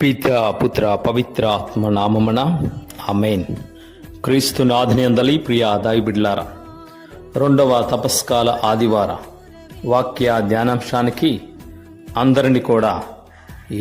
పిత పుత్ర పవిత్ర ఆత్మ నామమున ఆమేన్. క్రీస్తు నాథుని యందలి ప్రియ దైవబిడ్డలారా, 2వ తపస్కాల ఆదివార వాక్య ధ్యానాంశానికి అందరినీ కూడా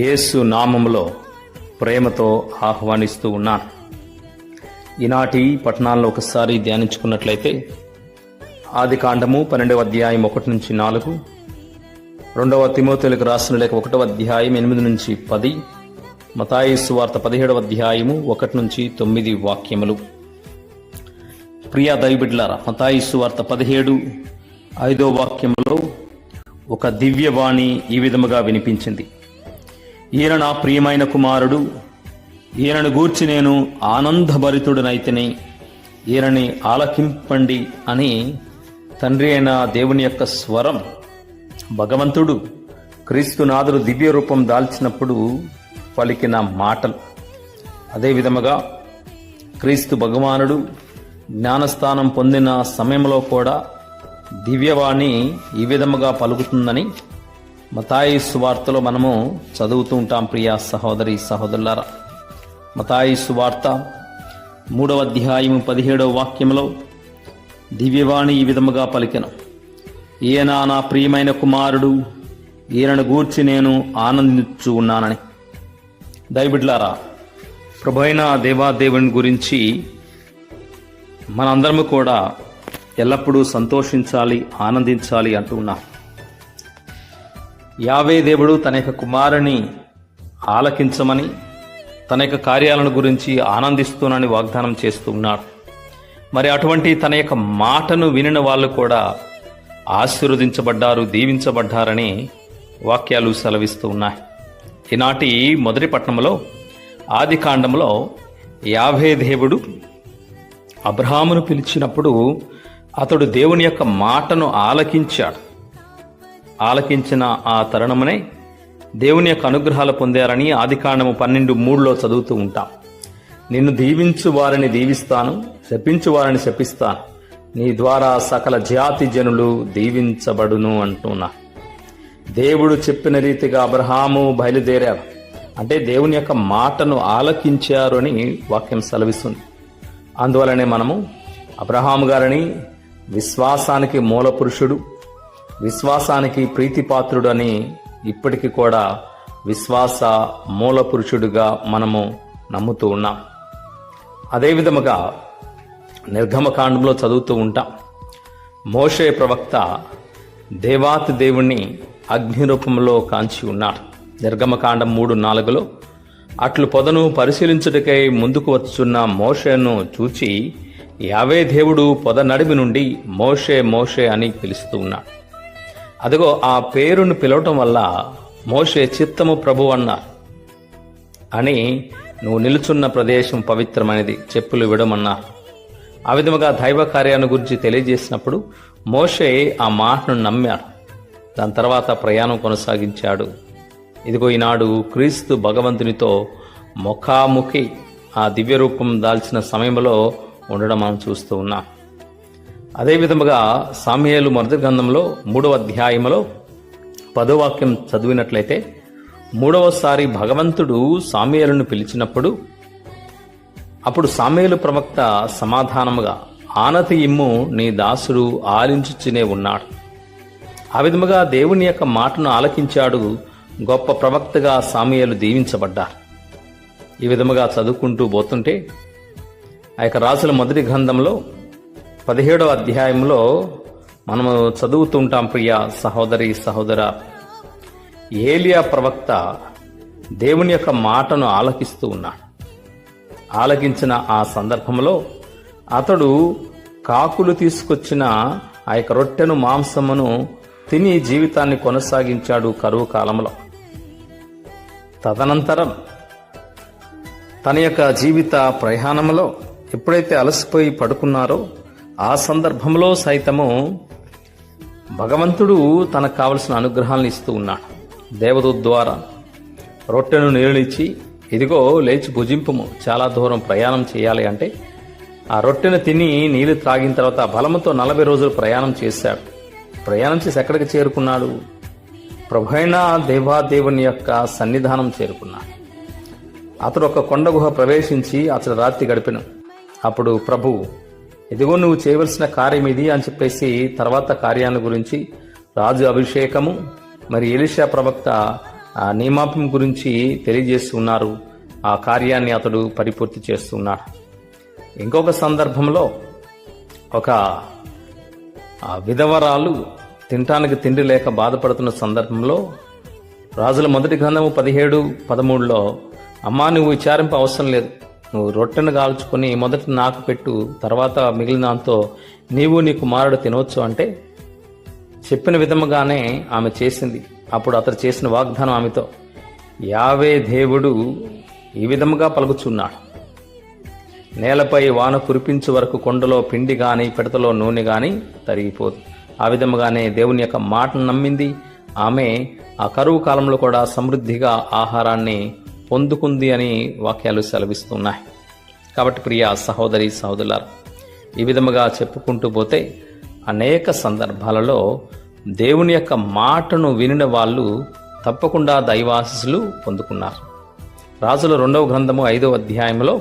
యేసు నామములో ప్రేమతో ఆహ్వానిస్తూ ఉన్నాను. ఈనాటి పట్టణాల్లో ఒకసారి ధ్యానించుకున్నట్లయితే ఆదికాండము 12వ అధ్యాయం 1-4, 2వ తిమోతేయులకు రాసిన లేఖ 1వ అధ్యాయం 8-10, మత్తయి సువార్త 17వ అధ్యాయము 1-9 వాక్యములు. ప్రియ దైవబిడ్డలారా, మత్తయి సువార్త 17:5 వాక్యములో ఒక దివ్యవాణి ఈ విధముగా వినిపించింది. ఈయన నా ప్రియమైన కుమారుడు, ఈయనను గూర్చి నేను ఆనందభరితుడనైతిని, ఈయనని ఆలకింపండి అని తండ్రి అయిన దేవుని యొక్క స్వరం భగవంతుడు క్రీస్తునాథుడు దివ్య రూపం దాల్చినప్పుడు పలికిన మాటలు. అదే విధముగా క్రీస్తు భగవానుడు జ్ఞానస్థానం పొందిన సమయంలో కూడా దివ్యవాణి ఈ విధముగా పలుకుతుందని మత్తయి సువార్తలో మనము చదువుతూ ఉంటాం. ప్రియ సహోదరి సహోదరులారా, మత్తయి సువార్త 3వ అధ్యాయం 17వ వాక్యంలో దివ్యవాణి ఈ విధముగా పలికెను, ఈయన నా ప్రియమైన కుమారుడు, ఈయనను గూర్చి నేను ఆనందించు ఉన్నానని. దైవబిడ్డలారా, ప్రభువైన దేవాదేవుని గురించి మనందరము కూడా ఎల్లప్పుడూ సంతోషించాలి, ఆనందించాలి అంటూ ఉన్నాం. యావే దేవుడు తన యొక్క కుమారుని ఆలకించమని, తన యొక్క కార్యాలను గురించి ఆనందిస్తూనని వాగ్దానం చేస్తూ ఉన్నాడు. మరి అటువంటి తన యొక్క మాటను వినిన వాళ్ళు కూడా ఆశీర్వదించబడ్డారు, దీవించబడ్డారని వాక్యాలు సెలవిస్తూ ఉన్నాయి. ఈనాటి మొదటి పట్టణంలో ఆదికాండంలో యావే దేవుడు అబ్రహామును పిలిచినప్పుడు అతడు దేవుని యొక్క మాటను ఆలకించాడు. ఆలకించిన ఆ తరుణమునే దేవుని యొక్క అనుగ్రహాలు పొందారని ఆదికాండము 12:3 చదువుతూ ఉంటాం. నిన్ను దీవించు వారిని దీవిస్తాను, శపించు వారిని శపిస్తాను, నీ ద్వారా సకల జాతి జనులు దీవించబడును అంటున్నా. దేవుడు చెప్పిన రీతిగా అబ్రహాము బయలుదేరారు అంటే దేవుని యొక్క మాటను ఆలకించారు అని వాక్యం సెలవిస్తుంది. అందువలనే మనము అబ్రహాము గారిని విశ్వాసానికి మూల పురుషుడు, విశ్వాసానికి ప్రీతిపాత్రుడు అని ఇప్పటికీ కూడా విశ్వాస మూల పురుషుడుగా మనము నమ్ముతూ ఉన్నాం. అదేవిధముగా నిర్గమకాండంలో చదువుతూ ఉంటాం, మోషే ప్రవక్త దేవాతి దేవుణ్ణి అగ్ని రూపంలో కాంచి ఉన్నాడు. నిర్గమకాండం 3:4 అట్లు పొదను పరిశీలించుటకై ముందుకు వచ్చున్న మోషేను చూచి యావే దేవుడు పొద నడిమి నుండి మోషే మోషే అని పిలుస్తూ ఉన్నాడు. అదిగో ఆ పేరును పిలవటం వల్ల మోషే చిత్తము ప్రభు అన్నారు అని, నువ్వు నిలుచున్న ప్రదేశం పవిత్రమైనది, చెప్పులు విడమన్నారు. ఆ విధముగా దైవ కార్యాన్ని గురించి తెలియజేసినప్పుడు మోషే ఆ మాటను నమ్మాడు. దాని తర్వాత ప్రయాణం కొనసాగించాడు. ఇదిగో ఈనాడు క్రీస్తు భగవంతునితో ముఖాముఖి ఆ దివ్య రూపం దాల్చిన సమయంలో ఉండడం మనం చూస్తూ ఉన్నాం. అదేవిధముగా సామ్యుయేలు మొదటి గ్రంథంలో 3వ అధ్యాయంలో 10వ వాక్యం చదివినట్లయితే, 3వసారి భగవంతుడు సామ్యుయేలును పిలిచినప్పుడు అప్పుడు సామ్యుయేలు ప్రవక్త సమాధానముగా, ఆనతి ఇమ్ము, నీ దాసుడు ఆలించుచునే ఉన్నాడు. ఆ విధముగా దేవుని యొక్క మాటను ఆలకించాడు. గొప్ప ప్రవక్తగా సామ్యుయేలు దీవించబడ్డారు. ఈ విధముగా చదువుకుంటూ పోతుంటే ఆ యొక్క రాజుల మొదటి గ్రంథంలో 17వ అధ్యాయంలో మనము చదువుతుంటాం. ప్రియ సహోదరి సహోదర, ఏలియా ప్రవక్త దేవుని యొక్క మాటను ఆలకిస్తూ ఉన్నాడు. ఆలకించిన ఆ సందర్భంలో అతడు కాకులు తీసుకొచ్చిన ఆ యొక్క రొట్టెను మాంసమును తిని జీవితాన్ని కొనసాగించాడు కరువు కాలంలో. తదనంతరం తన యొక్క జీవిత ప్రయాణంలో ఎప్పుడైతే అలసిపోయి పడుకున్నారో ఆ సందర్భంలో సైతము భగవంతుడు తనకు కావలసిన అనుగ్రహాలను ఇస్తూ ఉన్నాడు. దేవదూత ద్వారా రొట్టెను నీళ్ళనిచ్చి, ఇదిగో లేచి భుజింపుము, చాలా దూరం ప్రయాణం చేయాలి అంటే ఆ రొట్టెను తిని నీళ్లు త్రాగిన తర్వాత బలముతో 40 రోజులు ప్రయాణం చేశాడు. ప్రయాణం చేసి ఎక్కడికి చేరుకున్నాడు? ప్రభువైన దేవాదేవుని యొక్క సన్నిధానం చేరుకున్నాడు. అతడు ఒక కొండ గుహ ప్రవేశించి అతడు రాత్రి గడిపెను. అప్పుడు ప్రభువు, ఇదిగో నువ్వు చేయవలసిన కార్యం ఇది అని చెప్పేసి తర్వాత కార్యాన్ని గురించి, రాజు అభిషేకము మరి ఎలీషా ప్రవక్త ఆ నియమాపం గురించి తెలియజేస్తున్నారు. ఆ కార్యాన్ని అతడు పరిపూర్తి చేస్తున్నాడు. ఇంకొక సందర్భంలో ఒక విధవరాలు తినటానికి తిండి లేక బాధపడుతున్న సందర్భంలో రాజుల మొదటి గ్రంథము 17:13లో, అమ్మా నువ్వు విచారింప అవసరం లేదు, నువ్వు రొట్టెను కాల్చుకొని మొదట నాకు పెట్టు, తర్వాత మిగిలిన దాంతో నీవు నీ కుమారుడు తినవచ్చు అంటే చెప్పిన విధముగానే ఆమె చేసింది. అప్పుడు అతడు చేసిన వాగ్దానం ఆమెతో, యావే దేవుడు ఈ విధముగా పలుకుచున్నాడు, నేలపై వాన కురిపించు వరకు కొండలో పిండి గాని పిడతలో నూనె గాని తరిగిపోదు. ఆ విధముగానే దేవుని యొక్క మాటను నమ్మింది. ఆమె ఆ కరువు కాలంలో కూడా సమృద్ధిగా ఆహారాన్ని పొందుకుంది అని వాక్యాలు సెలవిస్తున్నాయి. కాబట్టి ప్రియ సహోదరి సహోదరులారా, ఈ విధముగా చెప్పుకుంటూ పోతే అనేక సందర్భాలలో దేవుని యొక్క మాటను వినిన వాళ్ళు తప్పకుండా దైవాశీస్సులు పొందుకున్నారు. రాజుల 2వ గ్రంథము 5వ అధ్యాయంలో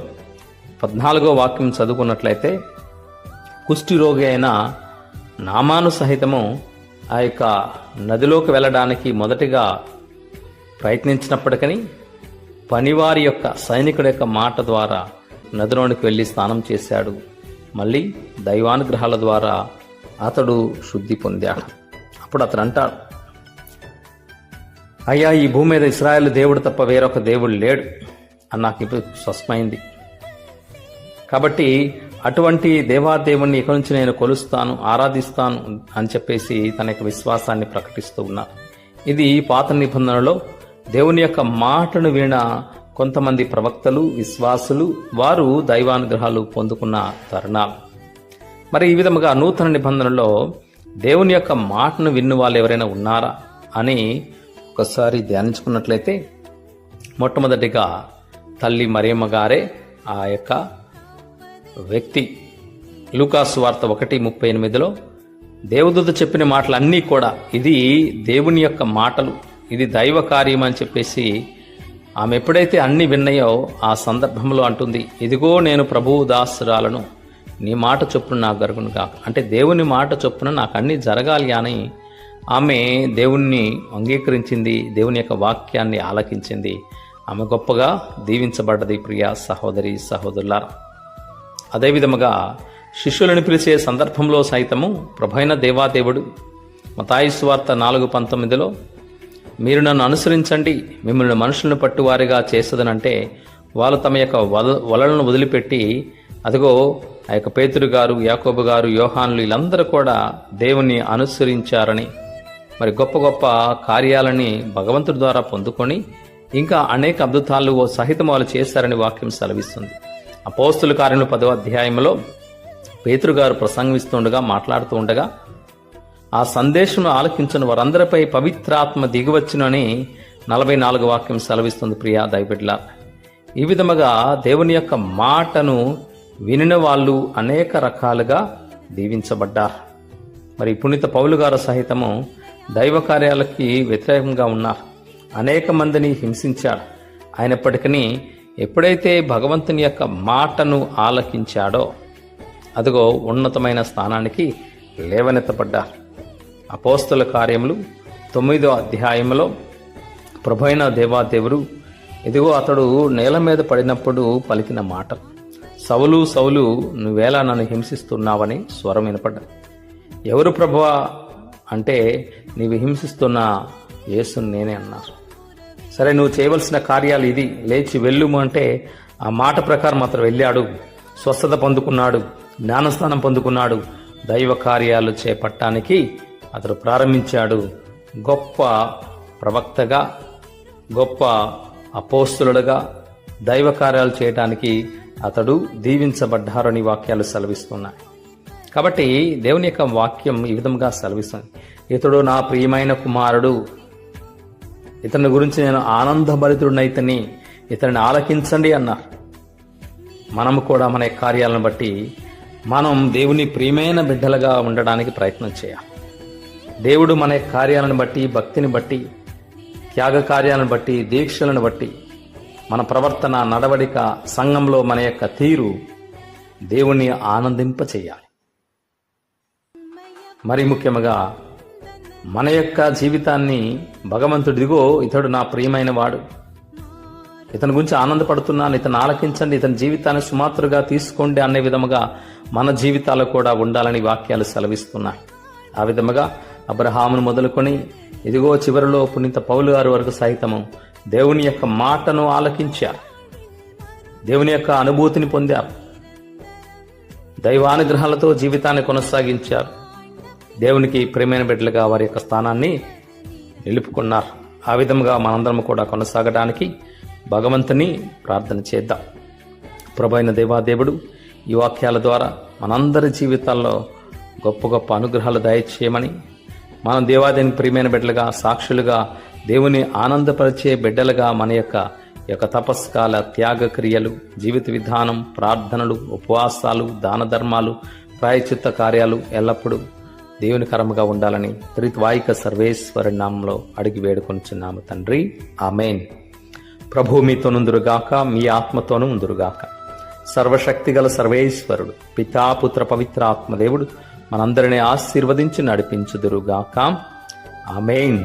14వ వాక్యం చదువుకున్నట్లయితే, కుష్టి రోగి అయిన నామాను సహితము ఆ యొక్క నదిలోకి వెళ్ళడానికి మొదటిగా ప్రయత్నించినప్పటికీ పనివారి యొక్క సైనికుడి యొక్క మాట ద్వారా నదిలోనికి వెళ్ళి స్నానం చేశాడు. మళ్ళీ దైవానుగ్రహాల ద్వారా అతడు శుద్ధి పొందాడు. అప్పుడు అతడు అంటాడు, అయ్యా ఈ భూమి మీద ఇశ్రాయేలు దేవుడు తప్ప వేరొక దేవుడు లేడు అని నాకు ఇప్పుడు స్పష్టమైంది. కాబట్టి అటువంటి దేవాదేవుణ్ణి ఇక నుంచి నేను కొలుస్తాను, ఆరాధిస్తాను అని చెప్పేసి తన యొక్క విశ్వాసాన్ని ప్రకటిస్తూ ఉన్నారు. ఇది పాత నిబంధనలో దేవుని యొక్క మాటను విన కొంతమంది ప్రవక్తలు, విశ్వాసులు వారు దైవానుగ్రహాలు పొందుకున్న తరుణాలు. మరి ఈ విధముగా నూతన నిబంధనలో దేవుని యొక్క మాటను విన్న వాళ్ళు ఎవరైనా ఉన్నారా అని ఒకసారి ధ్యానించుకున్నట్లయితే, మొట్టమొదటిగా తల్లి మరియమ్మ గారే ఆ యొక్క వ్యక్తి. లూకాసు వార్త 1:38లో దేవదూత చెప్పిన మాటలన్నీ కూడా ఇది దేవుని యొక్క మాటలు, ఇది దైవ కార్యం అని చెప్పేసి ఆమె ఎప్పుడైతే అన్ని విన్నాయో ఆ సందర్భంలో అంటుంది, ఇదిగో నేను ప్రభువు దాసురాలను, నీ మాట చొప్పున నాకు జరుగును కాక. అంటే దేవుని మాట చొప్పున నాకు అన్ని జరగాలి అని ఆమె దేవుణ్ణి అంగీకరించింది, దేవుని యొక్క వాక్యాన్ని ఆలకించింది. ఆమె గొప్పగా దీవించబడ్డది. ప్రియ సహోదరి సహోదరులారా, అదేవిధముగా శిష్యులను పిలిచే సందర్భంలో సైతము ప్రభైన దేవాదేవుడు మత్తయి సువార్త 4:19లో, మీరు నన్ను అనుసరించండి, మిమ్మల్ని మనుషులను పట్టువారిగా చేస్తుందనంటే వాళ్ళు తమ యొక్క వలలను వదిలిపెట్టి, అదిగో ఆ యొక్క పేతురు గారు, యాకోబు గారు, యోహానులు వీళ్ళందరూ కూడా దేవుణ్ణి అనుసరించారని, మరి గొప్ప గొప్ప కార్యాలని భగవంతుడి ద్వారా పొందుకొని ఇంకా అనేక అద్భుతాలు సహితం వాళ్ళు చేశారని వాక్యం సెలవిస్తుంది. అపోస్తుల కార్యములు 10వ అధ్యాయంలో పేతురు గారు ప్రసంగిస్తుండగా, మాట్లాడుతూ ఉండగా ఆ సందేశం ఆలకించిన వారందరిపై పవిత్రాత్మ దిగివచ్చునని 44వ వాక్యం సెలవిస్తుంది. ప్రియా దైవబిడ్డలా, ఈ విధముగా దేవుని యొక్క మాటను వినిన వాళ్ళు అనేక రకాలుగా దీవించబడ్డారు. మరి పునీత పౌలు గారు సహితము దైవ కార్యాలకి వ్యతిరేకంగా ఉన్నారు, అనేక మందిని హింసించాడు. అయినప్పటికీ ఎప్పుడైతే భగవంతుని యొక్క మాటను ఆలకించాడో అదిగో ఉన్నతమైన స్థానానికి లేవనెత్తబడ్డారు. అపోస్తల కార్యములు 9వ అధ్యాయంలో ప్రభైన దేవాదేవుడు, ఇదిగో అతడు నేల మీద పడినప్పుడు పలికిన మాట, సౌలు సౌలు నువ్వేలా నన్ను హింసిస్తున్నావని స్వరం వినపడ్డా. ఎవరు ప్రభువా అంటే, నీవు హింసిస్తున్న యేసుని నేనే అన్నారు. సరే, నువ్వు చేయవలసిన కార్యాలు ఇది, లేచి వెళ్ళుము అంటే ఆ మాట ప్రకారం అతడు వెళ్ళాడు, స్వస్థత పొందుకున్నాడు, జ్ఞానస్నానం పొందుకున్నాడు, దైవ కార్యాలు చేపట్టడానికి అతడు ప్రారంభించాడు. గొప్ప ప్రవక్తగా, గొప్ప అపోస్తులుడుగా దైవ కార్యాలు చేయటానికి అతడు దీవించబడ్డారని వాక్యాలు సెలవిస్తున్నాయి. కాబట్టి దేవుని యొక్క వాక్యం ఈ విధంగా సెలవిస్తుంది, ఇతడు నా ప్రియమైన కుమారుడు, ఇతని గురించి నేను ఆనందభరితుడినైతని, ఇతన్ని ఆలకించండి అన్నారు. మనము కూడా మన కార్యాలను బట్టి మనం దేవుని ప్రియమైన బిడ్డలుగా ఉండడానికి ప్రయత్నం చేయాలి. దేవుడు మన కార్యాలను బట్టి, భక్తిని బట్టి, త్యాగ కార్యాలను బట్టి, దీక్షలను బట్టి మన ప్రవర్తన, నడవడిక, సంఘంలో మన యొక్క తీరు దేవుణ్ణి ఆనందింపచేయాలి. మరి ముఖ్యంగా మన యొక్క జీవితాన్ని భగవంతుడిగో ఇతడు నా ప్రియమైన వాడు, ఇతని గురించి ఆనందపడుతున్నాను, ఇతను ఆలకించండి, ఇతని జీవితాన్ని సుమాత్రుగా తీసుకోండి అనే విధముగా మన జీవితాలు కూడా ఉండాలని వాక్యాలు సెలవిస్తున్నాయి. ఆ విధముగా అబ్రహామును మొదలుకొని ఇదిగో చివరిలో పునీత పౌలు గారి వరకు సైతము దేవుని యొక్క మాటను ఆలకించారు, దేవుని యొక్క అనుభూతిని పొందారు, దైవానుగ్రహాలతో జీవితాన్ని కొనసాగించారు, దేవునికి ప్రేమైన బిడ్డలుగా వారి యొక్క స్థానాన్ని నిలుపుకున్నారు. ఆ విధంగా మనందరం కూడా కొనసాగడానికి భగవంతుని ప్రార్థన చేద్దాం. ప్రభువైన దేవాదేవుడు ఈ వాక్యాల ద్వారా మనందరి జీవితాల్లో గొప్ప గొప్ప అనుగ్రహాలు దయచేయమని, మనం దేవాదేవునికి ప్రియమైన బిడ్డలుగా, సాక్షులుగా, దేవుని ఆనందపరిచే బిడ్డలుగా మన యొక్క తపస్కాల, త్యాగ క్రియలు, జీవిత విధానం, ప్రార్థనలు, ఉపవాసాలు, దాన ధర్మాలు, ప్రాయచిత్త కార్యాలు ఎల్లప్పుడూ దేవుని కరముగా ఉండాలని త్రిత్వాయిక సర్వేశ్వరి నామంలో అడిగి వేడుకొనుచున్నాము తండ్రి, ఆమేన్. ప్రభు మీతో నుందురుగాక, మీ ఆత్మతోనూ ఉందురుగాక. సర్వశక్తిగల సర్వేశ్వరుడు పితా, పుత్ర, పవిత్ర ఆత్మదేవుడు మనందరినీ ఆశీర్వదించి నడిపించుదురుగాక, ఆమేన్.